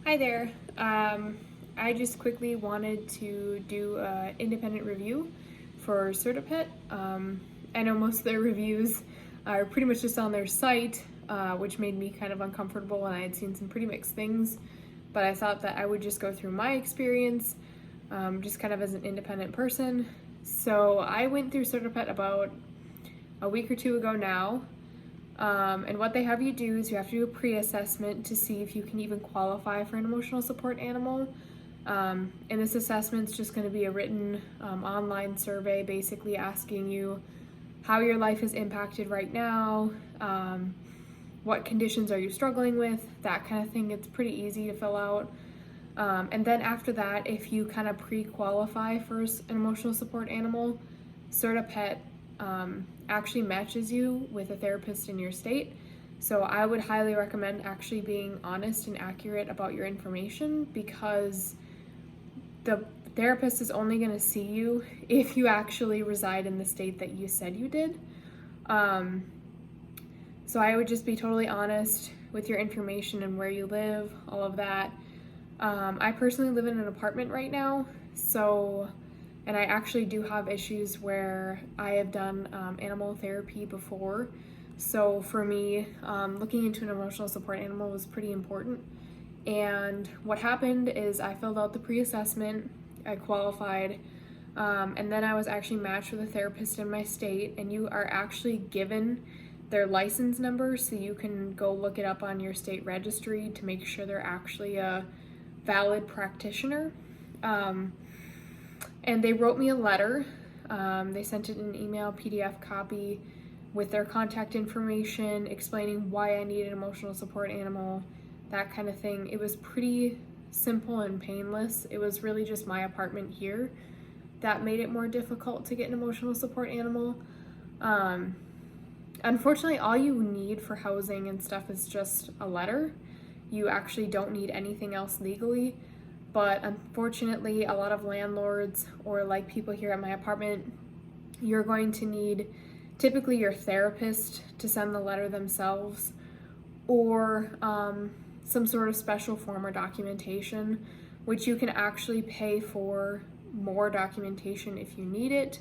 Hi there. I just quickly wanted to do an independent review for Certapet. I know most of their reviews are pretty much just on their site, which made me kind of uncomfortable, and I had seen some pretty mixed things. But I thought that I would just go through my experience, just kind of as an independent person. So I went through Certapet about a week or two ago now. And what they have you do is you have to do a pre-assessment to see if you can even qualify for an emotional support animal. And this assessment's just going to be a written online survey basically asking you how your life is impacted right now, what conditions are you struggling with, that kind of thing. It's pretty easy to fill out. And then after that, if you kind of pre-qualify for an emotional support animal, Certapet actually matches you with a therapist in your state. So I would highly recommend actually being honest and accurate about your information, because the therapist is only going to see you if you actually reside in the state that you said you did. So I would just be totally honest with your information and where you live, all of that. I personally live in an apartment right now, and I actually do have issues where I have done animal therapy before. So for me, looking into an emotional support animal was pretty important. And what happened is I filled out the pre-assessment, I qualified, and then I was actually matched with a therapist in my state, and you are actually given their license number so you can go look it up on your state registry to make sure they're actually a valid practitioner. And they wrote me a letter. They sent it in an email PDF copy with their contact information, explaining why I need an emotional support animal, that kind of thing. It was pretty simple and painless. It was really just my apartment here that made it more difficult to get an emotional support animal. Unfortunately, all you need for housing and stuff is just a letter. You actually don't need anything else legally. But unfortunately, a lot of landlords, or like people here at my apartment, you're going to need typically your therapist to send the letter themselves, or some sort of special form or documentation, which you can actually pay for more documentation if you need it.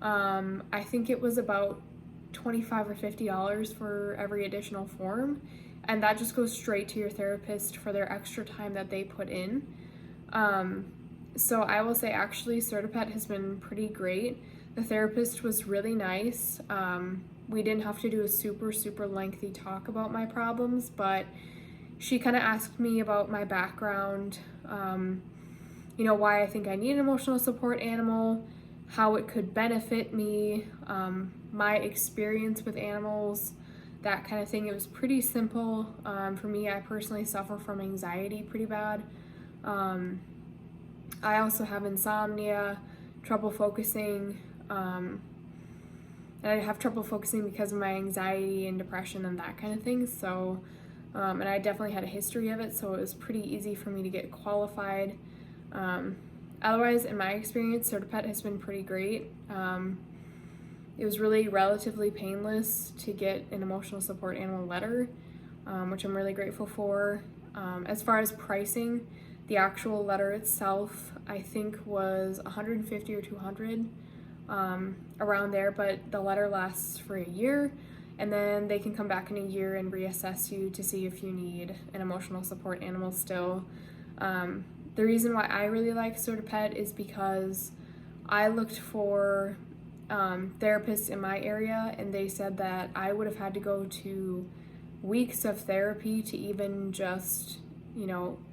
I think it was about $25 or $50 for every additional form, and that just goes straight to your therapist for their extra time that they put in. So I will say actually Certapet has been pretty great. The therapist was really nice. We didn't have to do a super lengthy talk about my problems, but she kind of asked me about my background, why I think I need an emotional support animal, how it could benefit me, my experience with animals, that kind of thing. It was pretty simple. For me, I personally suffer from anxiety pretty bad. I also have insomnia, trouble focusing, and I have trouble focusing because of my anxiety and depression and that kind of thing. So, and I definitely had a history of it, so it was pretty easy for me to get qualified. Otherwise, in my experience, Certapet has been pretty great. It was really relatively painless to get an emotional support animal letter, which I'm really grateful for. As far as pricing, the actual letter itself, I think, was $150 or $200, around there, but the letter lasts for a year, and then they can come back in a year and reassess you to see if you need an emotional support animal still. The reason why I really like Certapet is because I looked for therapists in my area, and they said that I would have had to go to weeks of therapy to even just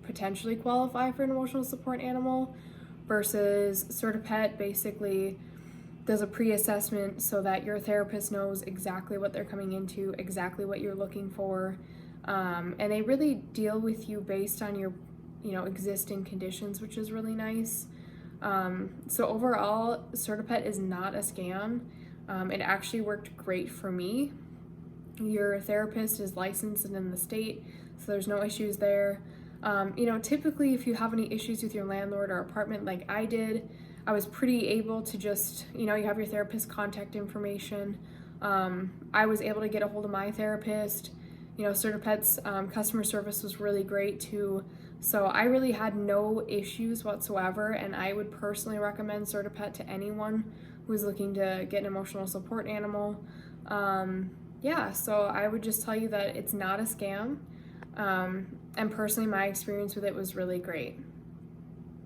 potentially qualify for an emotional support animal, versus Certapet basically does a pre-assessment so that your therapist knows exactly what they're coming into, exactly what you're looking for, and they really deal with you based on your existing conditions, which is really nice. So overall, Certapet is not a scam. It actually worked great for me. Your therapist is licensed and in the state, so there's no issues there. Typically if you have any issues with your landlord or apartment like I did, I was pretty able to just, you have your therapist contact information. I was able to get a hold of my therapist, Certapet's customer service was really great too. So I really had no issues whatsoever, and I would personally recommend Certapet to anyone who's looking to get an emotional support animal. So I would just tell you that it's not a scam. And personally, my experience with it was really great.